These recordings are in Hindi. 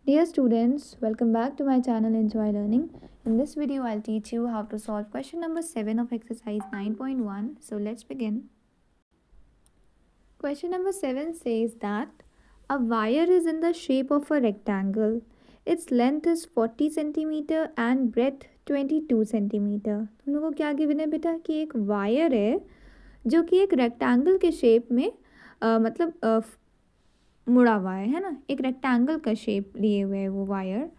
Dear students, welcome back to my channel Enjoy Learning. In this video, I'll teach you how to solve question number 7 of exercise 9.1. So let's begin. Question number 7 says that a wire is in the shape of a rectangle. Its length is 40 centimeter and breadth 22 centimeter. तुम लोगों को क्या गिवन है बेटा कि एक वायर है जो कि एक रेक्टेंगल के शेप में मुड़ा हुआ है ना, एक रेक्टेंगल का शेप लिए हुए है वो वायर।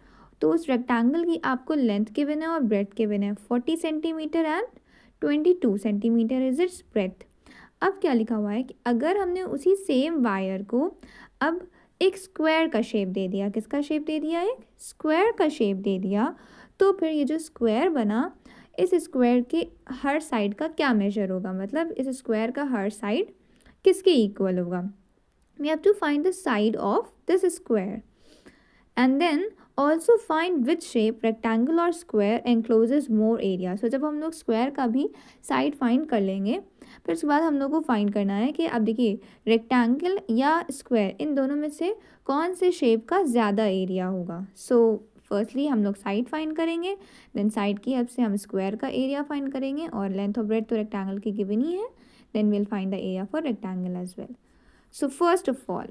तो उस रेक्टेंगल की आपको लेंथ गिवन है और ब्रेथ गिवन है 40 centimetre and 22 centimetre is it's breath. अब क्या लिखा हुआ है कि अगर हमने उसी सेम वायर को अब एक स्क्वायर का शेप दे दिया, किसका शेप दे दिया, एक स्क्वायर का शेप दे दिया, तो फिर ये जो स्क्वायर बना इस स्क्वायर के हर साइड का क्या मेजर होगा, मतलब इस स्क्वायर का हर साइड किसके इक्वल होगा। We have to find the side of this square and then also find which shape rectangle or square encloses more area. So जब हम लोग स्क्वायर का भी साइड फाइंड कर लेंगे फिर उसके बाद हम लोग को फाइंड करना है कि अब देखिए रेक्टेंगल या स्क्वायर इन दोनों में से कौन से शेप का ज़्यादा एरिया होगा। सो फर्स्टली हम लोग साइड फाइंड करेंगे, देन साइड की हेल्प से हम स्क्वायर का एरिया फाइंड करेंगे और लेंथ और ब्रेथ तो रेक्टेंगल की गिवन ही है, then will find the area for rectangle as well. So first of all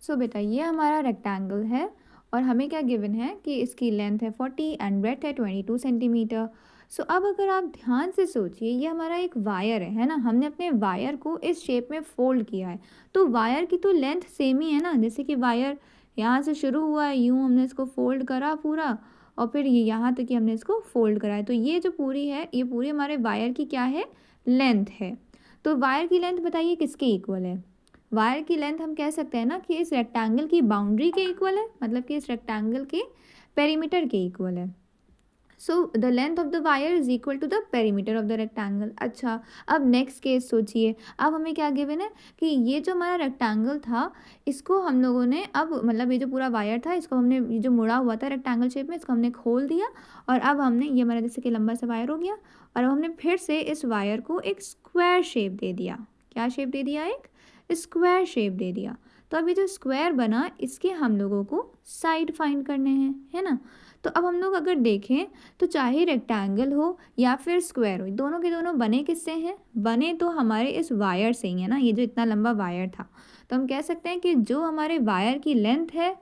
बेटा ये हमारा रेक्टेंगल है और हमें क्या गिवन है कि इसकी लेंथ है 40 एंड ब्रेथ है 22 सेंटीमीटर। सो अब अगर आप ध्यान से सोचिए ये हमारा एक वायर है ना, हमने अपने वायर को इस शेप में फोल्ड किया है, तो वायर की तो लेंथ सेम ही है ना। जैसे कि वायर यहाँ से शुरू हुआ है, यूँ हमने इसको फोल्ड करा पूरा और फिर ये यहाँ तक कि हमने इसको फोल्ड करा है, तो ये जो पूरी है ये पूरी हमारे वायर की क्या है, लेंथ है। तो वायर की लेंथ बताइए किसके इक्वल है। वायर की लेंथ हम कह सकते हैं ना कि इस रेक्टेंगल की बाउंड्री के इक्वल है, मतलब कि इस रेक्टेंगल के पेरीमीटर के इक्वल है। So the length of the wire is equal to the perimeter of the rectangle. अच्छा, अब नेक्स्ट केस सोचिए, अब हमें क्या गिवन है कि ये जो हमारा रेक्टेंगल था इसको हम लोगों ने अब मतलब ये जो पूरा वायर था इसको हमने ये जो मुड़ा हुआ था रेक्टेंगल शेप में इसको हमने खोल दिया और अब हमने ये हमारा जैसे कि लंबा सा वायर हो गया और अब हमने फिर से इस वायर को एक स्क्वायर शेप दे दिया। क्या शेप दे दिया, एक स्क्वायर शेप दे दिया। तो अब ये जो स्क्वायर बना इसके हम लोगों को साइड फाइंड करने हैं, है ना। तो अब हम लोग अगर देखें तो चाहे रेक्टेंगल हो या फिर स्क्वायर हो, दोनों के दोनों बने किससे हैं, बने तो हमारे इस वायर से ही है ना। ये जो इतना लंबा वायर था तो हम कह सकते हैं कि जो हमारे वायर की लेंथ है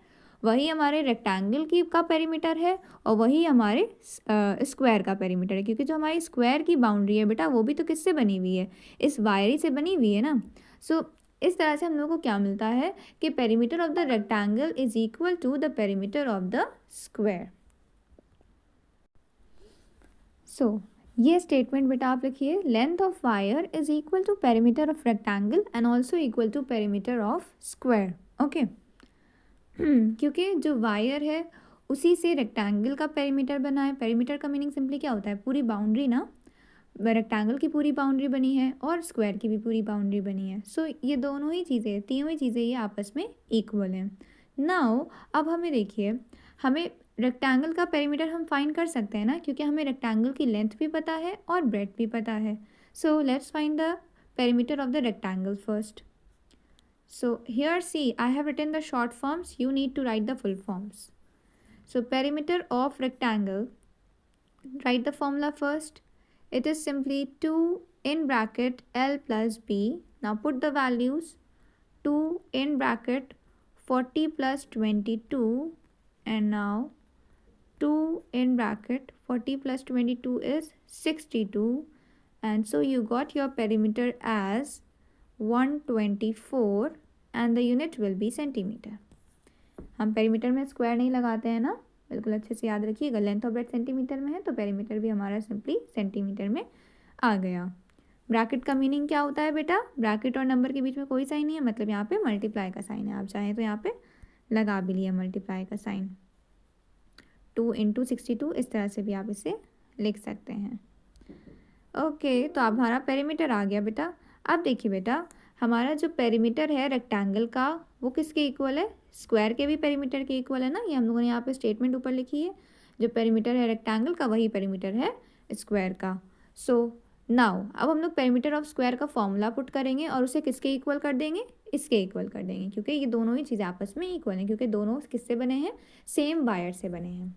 वही हमारे रेक्टेंगल की का पेरीमीटर है और वही हमारे स्क्वायर का पेरीमीटर है, क्योंकि जो हमारी स्क्वायर की बाउंड्री है बेटा वो भी तो किससे बनी हुई है, इस वायर ही से बनी हुई है ना। सो इस तरह से हम लोग को क्या मिलता है कि perimeter of the rectangle is equal to the perimeter of the square. So ये स्टेटमेंट बेटा आप लिखिए, length of wire is equal to perimeter of rectangle and also equal to perimeter of square. Okay, क्योंकि जो वायर है उसी से रेक्टेंगल का पेरीमीटर बना है। पेरीमीटर का मीनिंग सिंपली क्या होता है, पूरी बाउंड्री ना, रेक्टेंगल की पूरी बाउंड्री बनी है और स्क्वायर की भी पूरी बाउंड्री बनी है। सो ये दोनों ही चीज़ें, तीनों ही चीज़ें ये आपस में इक्वल हैं। नाउ अब हमें देखिए, हमें रेक्टेंगल का पेरीमीटर हम फाइंड कर सकते हैं ना, क्योंकि हमें रेक्टेंगल की लेंथ भी पता है और ब्रेथ भी पता है। So let's find the perimeter of the rectangle first. So here see I have written the short forms, you need to write the full forms. So perimeter of rectangle, write the formula first. It is simply 2 in bracket L plus B. Now put the values, 2 in bracket 40 plus 22 and now 2 in bracket 40 plus 22 is 62 and so you got your perimeter as 124 and the unit will be centimeter. हम पेरीमीटर में स्क्वायर नहीं लगाते हैं ना, बिल्कुल अच्छे से याद रखिएगा। लेंथ ऑफ ब्रेथ सेंटीमीटर में है तो पेरीमीटर भी हमारा सिंपली सेंटीमीटर में आ गया। ब्रैकेट का मीनिंग क्या होता है बेटा, ब्रैकेट और नंबर के बीच में कोई साइन नहीं है, मतलब यहाँ पे मल्टीप्लाई का साइन है। आप चाहें तो यहाँ पे लगा भी लिया मल्टीप्लाई का साइन, 2 × 62 इस तरह से भी आप इसे लिख सकते हैं। ओके, तो अब हमारा पेरीमीटर आ गया बेटा। अब देखिए बेटा, हमारा जो पेरीमीटर है रेक्टेंगल का वो किसके इक्वल है, स्क्वायर के भी पेरीमीटर के इक्वल है ना। ये हम लोगों ने यहाँ पे स्टेटमेंट ऊपर लिखी है, जो पेरीमीटर है रेक्टेंगल का वही पेरीमीटर है स्क्वायर का। सो नाउ अब हम लोग पेरीमीटर ऑफ स्क्वायर का फॉर्मूला पुट करेंगे और उसे किसके इक्वल कर देंगे, इसके इक्वल कर देंगे, क्योंकि ये दोनों ही चीज़ें आपस में इक्वल हैं, क्योंकि दोनों किससे बने हैं, सेम वायर से बने हैं।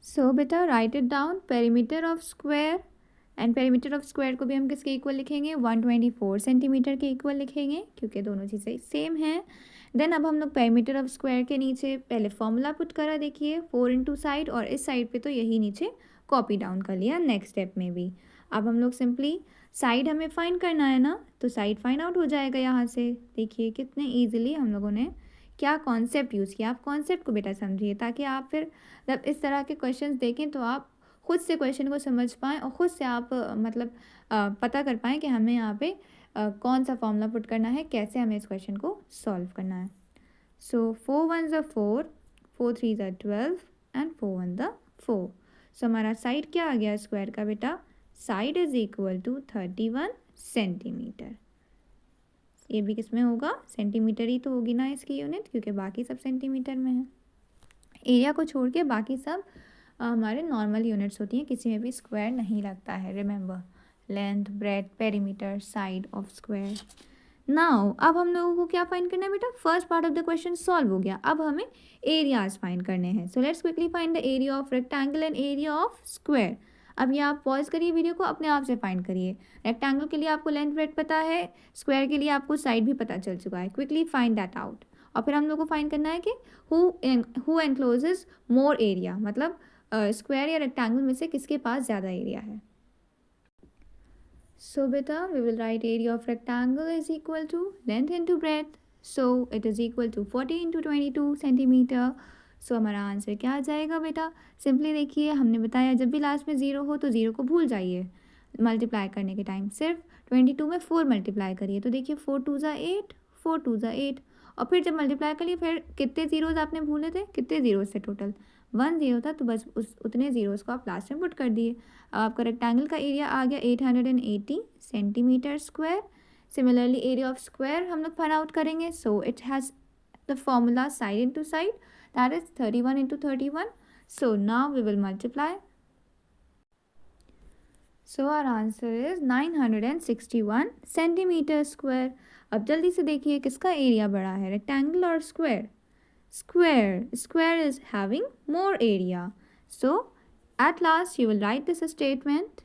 सो बेटा right it down, perimeter of square, and perimeter of square को भी हम किसके इक्वल लिखेंगे, 124 सेंटीमीटर के इक्वल लिखेंगे, क्योंकि दोनों चीज़ें सेम हैं। देन अब हम लोग पेरीमीटर ऑफ स्क्वायर के नीचे पहले फॉर्मूला पुट करा, देखिए 4 इंटू साइड, और इस साइड पे तो यही नीचे कॉपी डाउन कर लिया नेक्स्ट स्टेप में भी। अब हम लोग सिंपली साइड हमें फाइंड करना है ना, तो साइड फाइंड आउट हो जाएगा यहाँ से। देखिए कितने ईजिली हम लोगों ने क्या कॉन्सेप्ट यूज़ किया। आप कॉन्सेप्ट को बेटा समझिए, ताकि आप फिर जब इस तरह के क्वेश्चंस देखें तो आप खुद से क्वेश्चन को समझ पाएँ और ख़ुद से आप पता कर पाएँ कि हमें यहाँ पे कौन सा फॉर्मूला पुट करना है, कैसे हमें इस क्वेश्चन को सॉल्व करना है। सो 4 1 ज़ा 4, 4 3 ज़ा 12 एंड 4 1 ज़ा 4। सो हमारा साइड क्या आ गया स्क्वायर का बेटा, side is equal to 31 centimetre. ये भी किस में होगा, सेंटीमीटर ही तो होगी ना इसकी यूनिट, क्योंकि बाकी सब सेंटीमीटर में है। एरिया को छोड़ के बाकी सब हमारे नॉर्मल यूनिट्स होती हैं, किसी में भी स्क्वायर नहीं लगता है। Remember, length, breadth, perimeter, side of square. Now अब हम लोगों को क्या फाइंड करना है बेटा, first part of the question solve हो गया, अब हमें एरियाज फाइंड करने हैं। So let's quickly find the area of rectangle and area of square. अब ये आप पॉज करिए वीडियो को, अपने आप से फाइंड करिए। रेक्टेंगल के लिए आपको लेंथ ब्रेथ पता है, स्क्वायर के लिए आपको साइड भी पता चल चुका है। Quickly find that out. और फिर हम लोग को फाइंड करना है कि हु एनक्लोजेज मोर एरिया, मतलब स्क्वायर या रेक्टेंगल में से किसके पास ज़्यादा एरिया है। So beta, we will write area of rectangle is equal to length into breadth. So it is equal to 40 into 22 centimetre. So हमारा आंसर क्या आ जाएगा बेटा, सिंपली देखिए हमने बताया जब भी लास्ट में ज़ीरो हो तो ज़ीरो को भूल जाइए, मल्टीप्लाई करने के टाइम सिर्फ 22 में 4 मल्टीप्लाई करिए, तो देखिए 4 2 ज़ा 8, 4 2 ज़ा 8, और फिर जब मल्टीप्लाई करिए फिर कितने ज़ीरोज़ आपने भूले थे, कितने ज़ीरोज़ थे टोटल, 1 ज़ीरो था, तो बस उस उतने ज़ीरोज़ को आप लास्ट में पुट कर दिए। अब आपका रेक्टेंगल का एरिया आ गया 880 centimetre square. Similarly area of square हम लोग फाइंड आउट करेंगे। So it has the formula side into side, that is 31 into 31। So now we will multiply. So our answer is 961 centimetre square. अब जल्दी से देखिए किसका एरिया बड़ा है, रेक्टेंगल और square. Square is having more area. So at last you will write this statement.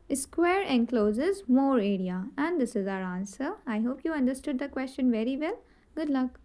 Square encloses more area, and this is our answer. I hope you understood the question very well. Good luck.